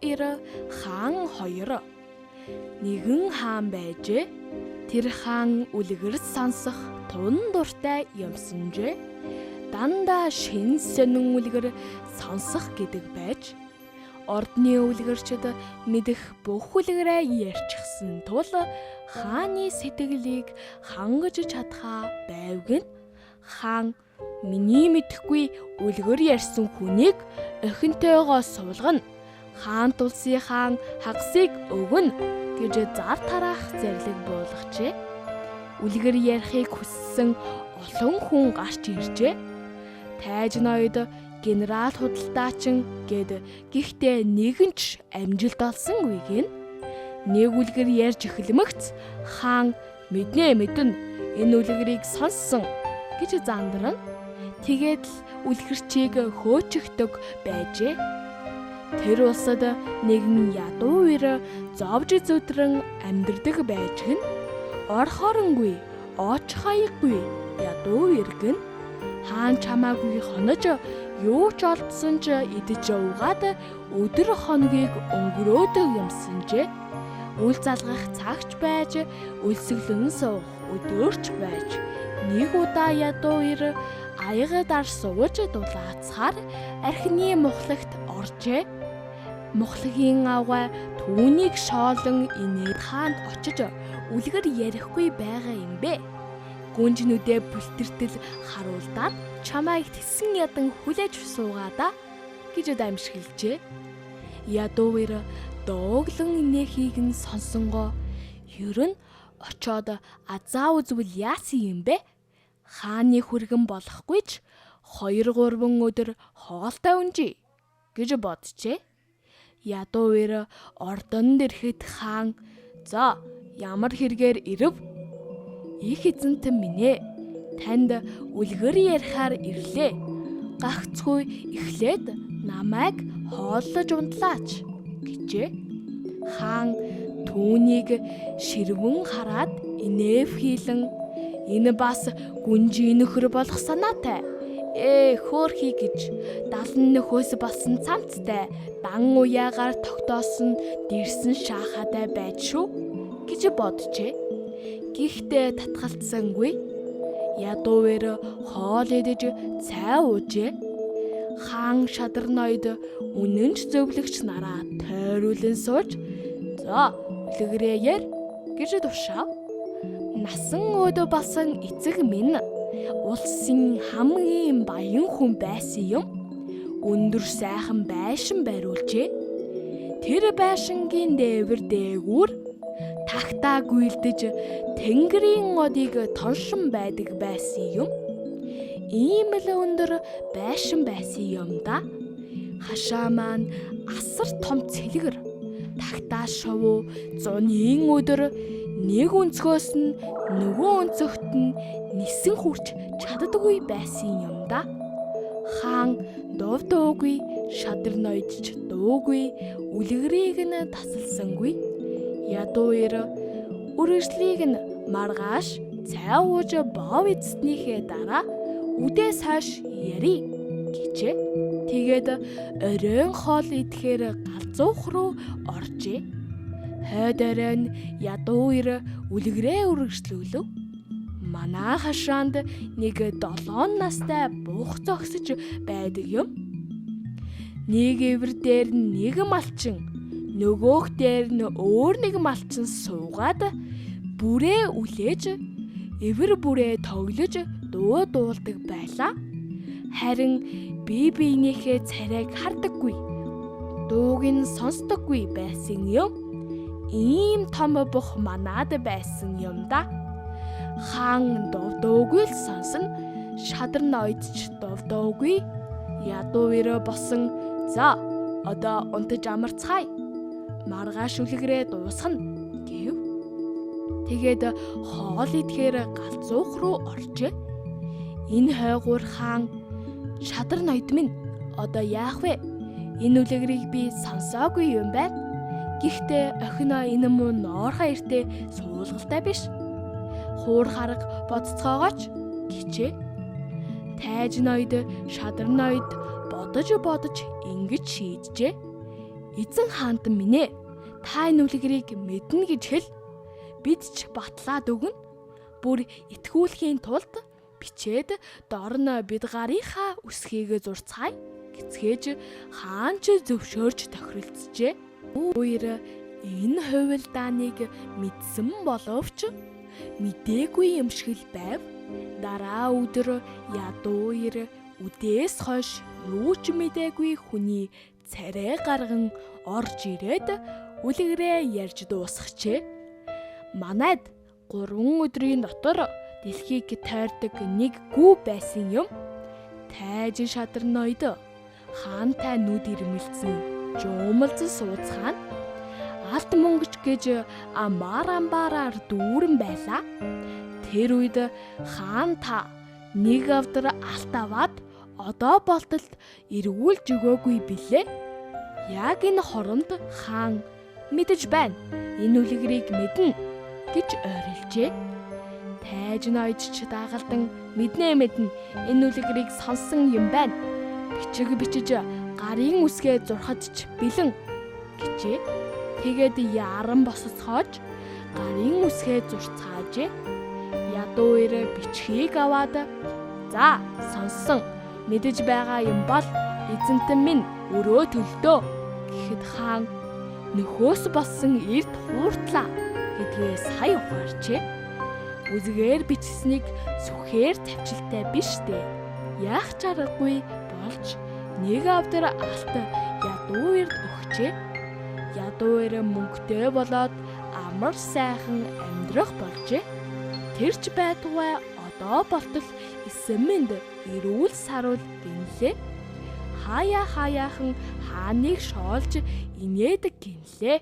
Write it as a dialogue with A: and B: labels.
A: ир хаан хоёр. Нэгэн хаан байжээ. Тэр хаан үлгэрс сонсох тун дуртай юмсанжээ. Дандаа шин сонин үлгэр сонсох гэдэг байж ордны үлгэрчд мэдэх бүх үлгэрээ ярьчихсан тул хааны сэтгэлийг хангаж чадхаа байвг нь хаан миний мэдэхгүй үлгэр ярьсан хүнийг охинтойгоо суулгана. Хаан тулсын хаан хагасыг өгнө гэж зар тараах зарлиг буулгажээ. Үлгэр ярихыг хүссэн олон хүн гарч иржээ. Тайж ноёд генерал худалдаачин гэд гихтээ нэгэн ч амжилт олсонгүй гин. Нэг үлгэр ярьж эхлэмэгц хаан мэднэ энэ үлгэрийг сонссон гэж зандарна. Тэгээд л үлгэрчийг хөөчихдөг байжээ. Тэр улсад нэгэн ядуу ир зовж зүдрэн амьдардаг байж гэн орхоронгүй, ооч хаяггүй ядуу иргэн хаан чамаагүй хонож юу ч олдсон ч идэж уугаад өдөр хоногийг өнгөрөөдөг юмсанжээ. Үл залгах цагч байж, өлсгөлөн суух өдөрч байж нэг удаа ядуу ир аягаад ар сууж дулаацахаар архины мухлагт оржээ. Мухлагийн авгай түүнийг шоолон инээд хаанд очиж үлгэр ярихгүй байгаа юм бэ. Гүнжнүүдээ бүлтэртэл харуулдаад чамайг тэсэн ядан хүлээж суугаада гэж дамжиглжээ. Ядуу ир дооглон инээхийг нь сонсонгоо ер нь очоод азаа үзвэл яасан юм бэ? Хааны хүргэн болохгүй ч 2-3 өдөр хоолтой унжий гэж боджээ. Ядуу ир ордонд ирэхэд хаан "За, ямар хэрэгээр ирэв? Их эзэнтэн минь ээ. Танд үлгэр ярихаар ирлээ. Гагцгүй эхлээд намайг хооллож унтлаач" гэжээ. Хаан түүнийг ширвэн хараад инэвхийлэн "Энэ бас гүнжи нөхөр болох санаатай. Хөөхий гэж 70 нөхөөс болсон цамцтай дан уяагаар тогтоосон дэрсэн шаахаатай байж шүү" гэж боджээ. Гэхдээ татгалцсангүй. Ядуу ир хоол идэж цай уужээ. Хаан шадар ноёд үнэнч зөвлөгч нараа тойруулан сууж "За, үлгэрээ яар" гэж тушаав. Насан өөдөө басан эцэг минь улсын хамгийн баян хүн байсан юм. Өндөр сайхан байшин бариулжээ. Тэр байшингийн дээвэр дээгүүр тагтаа гүйлдэж тэнгэрийн одыг тоншин байдаг байсан юм. Ийм л өндөр байшин байсан юм да. Хашаа маань асар том цэлгэр. Тагтаа шувуу зуны өдөр нэг өнцгөөс нь нөгөө өнцөгт нь нисэн хүрч чаддаггүй байсан юм да. Хаан дуугүй, шадар ноёдч дуугүй, үлгэрийг нь тасалсангүй. Ядуу ир үргэлжлийг нь маргааш цай ууж боов эзснийхээ дараа үдээс хойш яри гэжээ. Тэгээд оройн хоол идэхээр галзуух руу оржээ. Хойд оройн ядуу ир үлгэрээ үргэлжлүүлв. Манай хашаанд нэг 7 настай бух зогсож байдаг юм. Нэг эвэр дээр нэг малчин, нөгөөх дээр нь өөр нэг малчин суугаад бүрээ үлээж эвэр бүрээ тоглож дуу дуулдаг байлаа. Харин бие биенийхээ царайг хардаггүй, дууг нь сонсдоггүй байсан юм. Ийм том бух манад байсан юм да. Хаан дуугүй л сонсон, шадар ноёдч дуугүй. Ядуу ир босон "За, одоо унтаж амарцгаая. Маргааш үлгэрээ дуусгана" гэв. Тэгээд хоол идэхээр галзуух руу оржээ. Энэ хойгуур хаан "Шадар ноёд минь, одоо яах вэ? Энэ үлгэрийг би сонсоогүй юм байна. Гэхдээ охиноо энэ муу ноорхоо эртээ суулгалтай биш. Хуур харга бодцоогооч" гэжээ. Тайж ноёд, шадар ноёд бодож ингэж шийджээ. Эзэн хаантан минь ээ, та энэ үлгэрийг мэднэ гэж хэл. Бид ч батлаад өгнө. Бүр итгүүлэхийн тулд бичээд дор нь бид гарынхаа үсгийг зурцгаая гэцгээж хаан ч зөвшөөрч тохиролцжээ. Хоёр энэ хувилдааныг мэдсэн боловч мдээгүй юм шиг л байв. Дараа өдөр ядууир үдээс хойш юу ч мэдээгүй хүний царай гарган орж ирээд үлгэрээ ярьж дуусгачээ. Манайд 3 өдрийн дотор дэлхийг тойрдог нэг гүү байсан юм. Тайж шадар ноёд хаантай нүд ирмэлцэн жуумалж сууцгаан алт мөнгөч гэж амбараар дүүрэн байлаа. Тэр үед хаан та нэг авдар алт аваад одоо болтолд эргүүлж өгөөгүй билээ. Яг энэ хоронд хаан мэдэж байна. Энэ үлгэрийг мэднэ гэж ойрлжээ. Тайж ноёд ч дагалдан мэднэ. Энэ үлгэрийг сонсон юм байна. Бичиж гарын үсгээ зурхад ч бэлэн гэжээ. Тэгээд яран босцоож гарын үсгээ зурцгаажээ. Ядууир бичгийг аваад за сонсон мэдэж байгаа юм бол эзэнтэн минь өрөө төлдөө гэхэд хаан нөхөөс болсон эрд хууртлаа гэдгээ сая ухаарчээ. Үзгээр бичсэнийг сүхээр тавчилтай биш дээ. Яах ч аргагүй болж нэг авдар алт ядууирд өгчээ. Ядууир мөнгөтэй болоод амар сайхан амьдрах болжээ. Тэрч байтугай одоо болтол эсэмэнд эрүүл саруул гинлээ. Хаяахан хааныг шоолж инээдэг гинлээ.